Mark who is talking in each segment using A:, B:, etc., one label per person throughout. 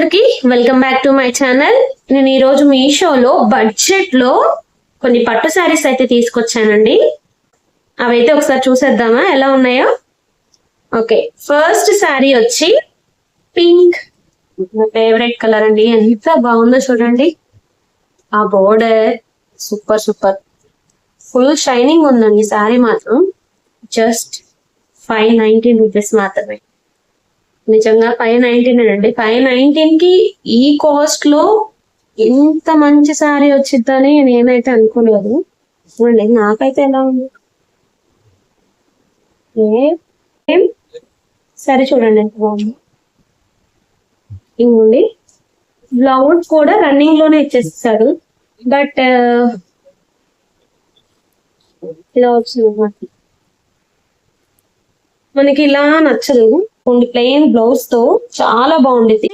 A: అందరికి welcome back to my channel. నేను ఈరోజు మీషోలో బడ్జెట్లో కొన్ని పట్టు శారీస్ అయితే తీసుకొచ్చానండి. అవైతే ఒకసారి చూసేద్దామా ఎలా ఉన్నాయో. ఓకే, ఫస్ట్ శారీ వచ్చి పింక్, ఫేవరెట్ కలర్ అండి. ఎంత బాగుందో చూడండి. ఆ border super super, full shining ఉందండి. శారీ మాత్రం జస్ట్ 519 రూపీస్ మాత్రమే. నిజంగా 519 అండి. 519 కి ఈ కాస్ట్ లో ఇంత మంచి శారీ వచ్చిద్దని నేనైతే అనుకోలేదు. చూడండి నాకైతే ఎలా ఉంది. సరే చూడండి ఎంత బాగుంది. ఇంకోండి బ్లౌజ్ కూడా రన్నింగ్ లోనే ఇచ్చేస్తాడు. బట్ ఇలా వచ్చింది మనకి, ఇలా నచ్చదు. ఓన్లీ ప్లెయిన్ బ్లౌజ్ తో చాలా బాగుండేది.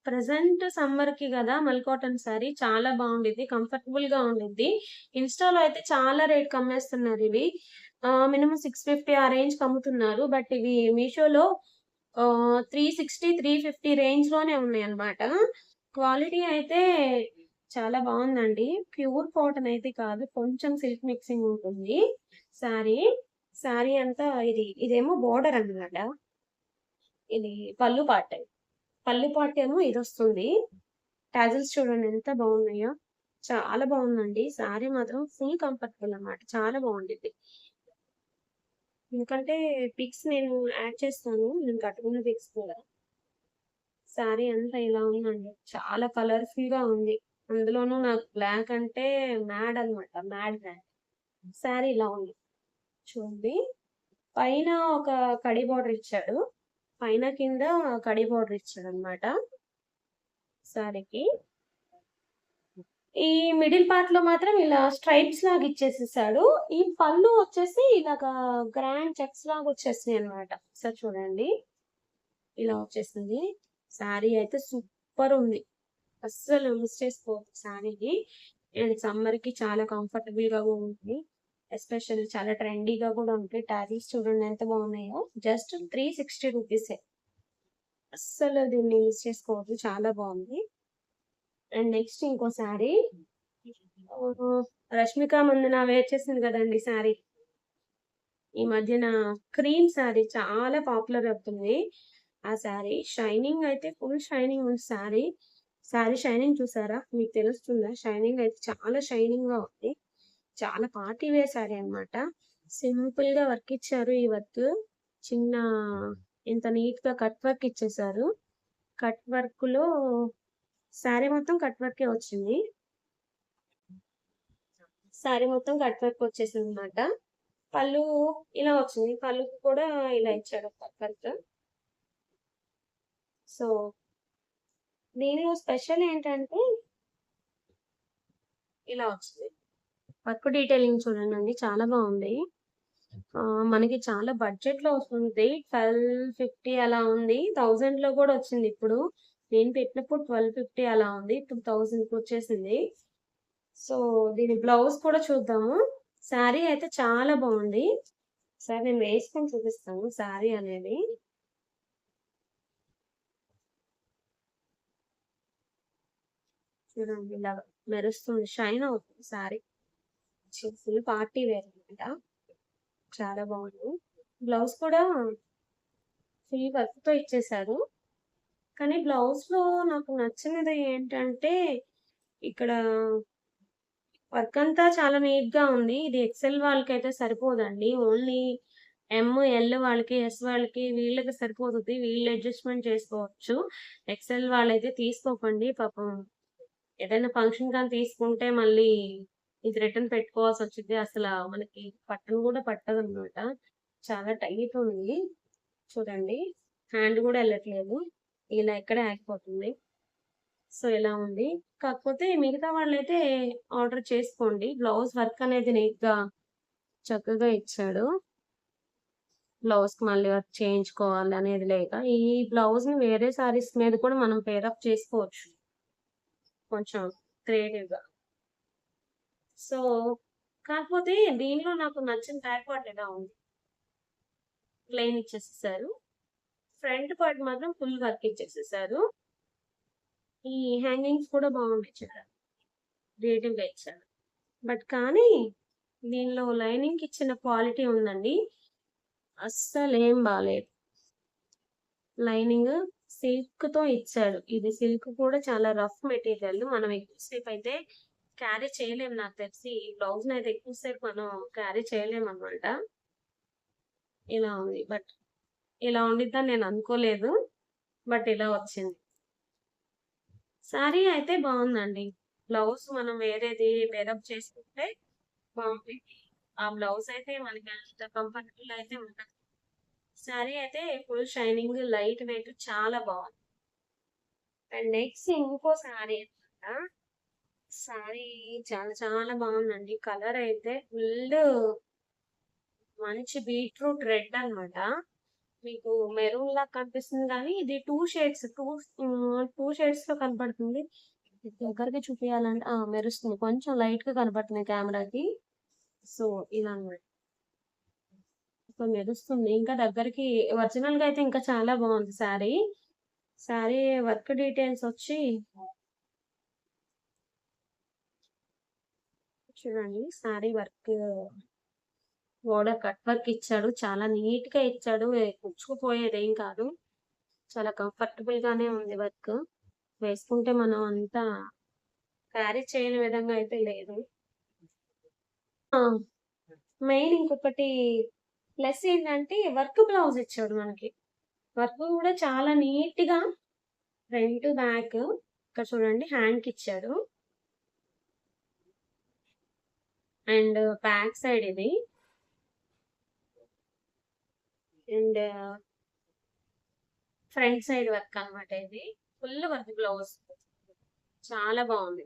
A: ప్రెసెంట్ సమ్మర్ కి కదా, మల్ కాటన్ సారీ చాలా బాగుండేది, కంఫర్టబుల్ గా ఉండిద్ది. ఇన్స్టాలో అయితే చాలా రేట్ కమ్మేస్తున్నారు ఇవి. మినిమం 650 ఆ రేంజ్ కమ్ముతున్నారు. బట్ ఇవి మీషోలో 360 350 రేంజ్ లోనే ఉన్నాయి అన్నమాట. క్వాలిటీ అయితే చాలా బాగుందండి. ప్యూర్ కాటన్ అయితే కాదు, కొంచెం సిల్క్ మిక్సింగ్ ఉంటుంది శారీ. శారీ అంతా ఇదేమో బోర్డర్ అన్నమాట. ఇది పళ్ళు పార్ట్. పళ్ళు పార్ట్ ఏమో ఇది వస్తుంది. టాజిల్స్ చూడండి ఎంత బాగున్నాయో. చాలా బాగుందండి. శారీ మాత్రం ఫుల్ కంఫర్టబుల్ అన్నమాట. చాలా బాగుండిద్ది. ఎందుకంటే పిక్స్ నేను యాడ్ చేస్తాను, నేను కట్టుకున్న పిక్స్ కూడా. శారీ అంతా ఇలా ఉందండి. చాలా కలర్ఫుల్ గా ఉంది. అందులోనూ నాకు బ్లాక్ అంటే మ్యాడ్ అన్నమాట, మ్యాడ్ బ్లాక్. శారీ ఇలా ఉంది చూడండి. పైన ఒక కడి బార్డర్ ఇచ్చాడు, పైన కింద కడి బార్డర్ ఇచ్చాడు అనమాట శారీకి. ఈ మిడిల్ పార్ట్ లో మాత్రం ఇలా స్ట్రైప్స్ లాగా ఇచ్చేసేసాడు. ఈ పళ్ళు వచ్చేసి ఇలాగా గ్రాండ్ చెక్స్ లాగా వచ్చేసినాయి అనమాట. సార్ చూడండి ఇలా వచ్చేసింది. శారీ అయితే సూపర్ ఉంది, అస్సలు మిస్ చేసుకోవద్దు శారీకి. అండ్ సమ్మర్ కి చాలా కంఫర్టబుల్ గా ఉంటుంది. ఎస్పెషల్లీ చాలా ట్రెండీగా కూడా ఉంటాయి. టారీస్ చూడండి ఎంత బాగున్నాయో. జస్ట్ 360 రూపీసే. అస్సలు దీన్ని యూజ్ చేసుకోవద్దు, చాలా బాగుంది. అండ్ నెక్స్ట్ ఇంకో శారీ, రష్మిక మందన వేర్ చేసింది కదండి శారీ. ఈ మధ్యన క్రీమ్ శారీ చాలా పాపులర్ అవుతుంది. ఆ శారీ షైనింగ్ అయితే ఫుల్ షైనింగ్ ఉంది. శారీ శారీ షైనింగ్ చూసారా, మీకు తెలుస్తుందా? షైనింగ్ అయితే చాలా షైనింగ్ గా ఉంది. చాలా పార్టీ వేర్ శారీ అనమాట. సింపుల్ గా వర్క్ ఇచ్చారు. ఈ వర్క్ చిన్న ఇంత నీట్ గా కట్ వర్క్ ఇచ్చేసారు. కట్ వర్క్ లో శారీ మొత్తం కట్ వర్కే వచ్చింది. శారీ మొత్తం కట్ వర్క్ వచ్చేసింది అనమాట. పళ్ళు ఇలా వచ్చింది, పళ్ళు కూడా ఇలా ఇచ్చాడు కట్ వర్క్. సో దీనిలో స్పెషల్ ఏంటంటే ఇలా వచ్చింది. వర్క్ డీటెయిలింగ్ చూడండి చాలా బాగుంది. మనకి చాలా బడ్జెట్ లో వస్తుంది. 1250 అలా ఉంది. 1000 లో కూడా వచ్చింది. ఇప్పుడు నేను పెట్టినప్పుడు 1250 అలా ఉంది, ఇప్పుడు 1000 కి వచ్చేసింది. సో దీని బ్లౌజ్ కూడా చూద్దాము. శారీ అయితే చాలా బాగుంది. సరే నేను వేసుకొని చూపిస్తాను శారీ అనేది. చూడండి ఇలా మెరుస్తుంది, షైన్ అవుతుంది శారీ. ఫుల్ పార్టీ వేర్ అనమాట. చాలా బాగుంది. బ్లౌజ్ కూడా ఫుల్ వర్క్ తో ఇచ్చేసారు. కానీ బ్లౌజ్ లో నాకు నచ్చినది ఏంటంటే ఇక్కడ వర్క్ అంతా చాలా నీట్ గా ఉంది. ఇది ఎక్సెల్ వాళ్ళకి అయితే సరిపోదండి. ఓన్లీ ఎల్ వాళ్ళకి, ఎస్ వాళ్ళకి, వీళ్ళకి సరిపోతుంది. వీళ్ళు అడ్జస్ట్మెంట్ చేసుకోవచ్చు. ఎక్సెల్ వాళ్ళైతే తీసుకోకండి పాపం. ఏదైనా ఫంక్షన్ కానీ తీసుకుంటే మళ్ళీ ఇది రిటర్న్ పెట్టుకోవాల్సి వచ్చింది. అసలు మనకి పట్టను కూడా పట్టదు అనమాట. చాలా టైట్ ఉంది చూడండి. హ్యాండ్ కూడా వెళ్ళట్లేదు, ఇలా ఎక్కడ ఆగిపోతుంది. సో ఇలా ఉంది. కాకపోతే మిగతా వాళ్ళైతే ఆర్డర్ చేసుకోండి. బ్లౌజ్ వర్క్ అనేది నీట్ గా చక్కగా ఇచ్చాడు. బ్లౌజ్ కి మళ్ళీ వర్క్ చేయించుకోవాలి అనేది లేక, ఈ బ్లౌజ్ ని వేరే సారీస్ మీద కూడా మనం పేరప్ చేసుకోవచ్చు కొంచెం క్రియేటివ్ గా. సో కాకపోతే దీనిలో నాకు నచ్చిన బ్యాక్ పార్ట్ ఎలా ఉంది, ప్లెయిన్ ఇచ్చేసేసారు. ఫ్రంట్ పార్ట్ మాత్రం ఫుల్ వర్క్ ఇచ్చేసేసారు. ఈ హ్యాంగింగ్స్ కూడా బాగున్నాయి, చాలా క్రియేటివ్గా ఇచ్చాడు. బట్ కానీ దీనిలో లైనింగ్ ఇచ్చిన క్వాలిటీ ఉందండి, అస్సలు ఏం బాలేదు. లైనింగ్ సిల్క్ తో ఇచ్చాడు. ఇది సిల్క్ కూడా చాలా రఫ్ మెటీరియల్. మనం ఎక్కువసేపు అయితే క్యారీ చేయలేము, నాకు తెలిసి ఈ బ్లౌజ్ అయితే ఎక్కువసేపు మనం క్యారీ చేయలేము అనమాట. ఇలా ఉంది, బట్ ఇలా ఉండిద్దని నేను అనుకోలేదు, బట్ ఇలా వచ్చింది. శారీ అయితే బాగుందండి. బ్లౌజ్ మనం వేరేది వేరప్ చేసుకుంటే బాగుంది. ఆ బ్లౌజ్ అయితే మనకి అంత కంఫర్టబుల్ అయితే ఉండదు. శారీ అయితే ఫుల్ షైనింగ్, లైట్ వెయిట్, చాలా బాగుంది. అండ్ నెక్స్ట్ ఇంకో శారీ అనమాట. శారీ చాలా చాలా బాగుందండి. కలర్ అయితే ఫుల్ మంచి బీట్రూట్ రెడ్ అన్నమాట. మీకు మెరూన్ లా కనిపిస్తుంది కానీ ఇది టూ షేడ్స్ లో కనపడుతుంది. దగ్గరగా చూపించాలంటే మెరుస్తుంది, కొంచెం లైట్ గా కనపడుతుంది కెమెరాకి. సో ఇలా అన్నమాట, ఇప్పుడు మెరుస్తుంది. ఇంకా దగ్గరికి ఒరిజినల్ గా అయితే ఇంకా చాలా బాగుంది శారీ. శారీ వర్క్ డీటెయిల్స్ వచ్చి చూడండి. Sari work border cut work ఇచ్చాడు, చాలా నీట్ గా ఇచ్చాడు, కుచ్చుకుపోయేది ఏం కాదు. చాలా కంఫర్టబుల్ గానే ఉంది వర్క్. వేసుకుంటే మనం అంతా క్యారీ చేయని విధంగా అయితే లేదు. మెయిన్ ఇంకొకటి ప్లస్ ఏంటంటే వర్క్ బ్లౌజ్ ఇచ్చాడు మనకి. వర్క్ కూడా చాలా నీట్ గా ఫ్రంట్ బ్యాక్ ఇక్కడ చూడండి హ్యాండ్ ఇచ్చాడు. అండ్ బ్యాక్ సైడ్ ఇది, అండ్ ఫ్రంట్ సైడ్ వర్క్ అన్నమాట. ఇది ఫుల్ వర్క్ బ్లౌజ్, చాలా బాగుంది.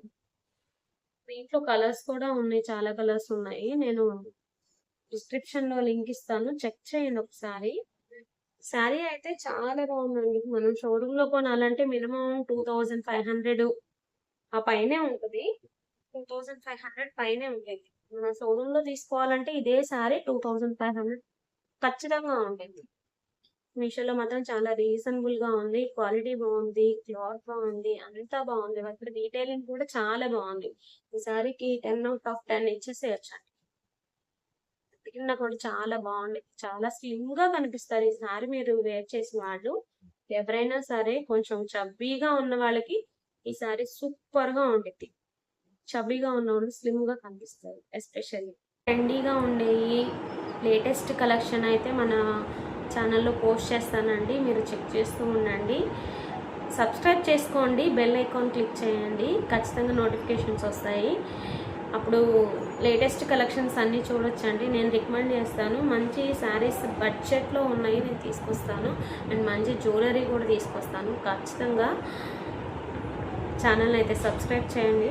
A: దీంట్లో కలర్స్ కూడా ఉన్నాయి, చాలా కలర్స్ ఉన్నాయి. నేను డిస్క్రిప్షన్ లో లింక్ ఇస్తాను, చెక్ చేయండి ఒకసారి. శారీ అయితే చాలా బాగుందండి. మనం షోరూమ్ లో కొనాలంటే మినిమం 2500 ఆ పైనే ఉంటుంది. 2500 పైనే ఉంటుంది. మన షోరూమ్ లో తీసుకోవాలంటే ఇదే శారీ 2500 ఖచ్చితంగా ఉంటుంది. మీషోలో మాత్రం చాలా రీజనబుల్ గా ఉంది, క్వాలిటీ బాగుంది, క్లాత్ బాగుంది, అంతా బాగుంది. అక్కడ డీటెయిలింగ్ కూడా చాలా బాగుంది. ఈ సారీకి 10/10 ఇచ్చేసేయచ్చండి. కింద కూడా చాలా బాగుంది, చాలా స్లిమ్ గా కనిపిస్తారు ఈ సారీ మీరు వేర్ చేసిన వాళ్ళు. ఎవరైనా సరే కొంచెం చబ్బీగా ఉన్న వాళ్ళకి ఈ సారీ సూపర్ గా ఉంటుంది. చబ్బీగా ఉన్న వాళ్ళు స్లిమ్ గా కనిపిస్తారు. ఎస్పెషల్లీ ట్రెండీగా ఉండేవి లేటెస్ట్ కలెక్షన్ అయితే మన ఛానల్లో పోస్ట్ చేస్తానండి, మీరు చెక్ చేస్తూ ఉండండి. సబ్స్క్రైబ్ చేసుకోండి, బెల్ ఐకాన్ క్లిక్ చేయండి, ఖచ్చితంగా నోటిఫికేషన్స్ వస్తాయి. అప్పుడు లేటెస్ట్ కలెక్షన్స్ అన్నీ చూడొచ్చండి. నేను రికమెండ్ చేస్తాను, మంచి శారీస్ బడ్జెట్లో ఉన్నాయి నేను తీసుకొస్తాను. అండ్ మంచి జ్యువెలరీ కూడా తీసుకొస్తాను. ఖచ్చితంగా ఛానల్ అయితే సబ్స్క్రైబ్ చేయండి.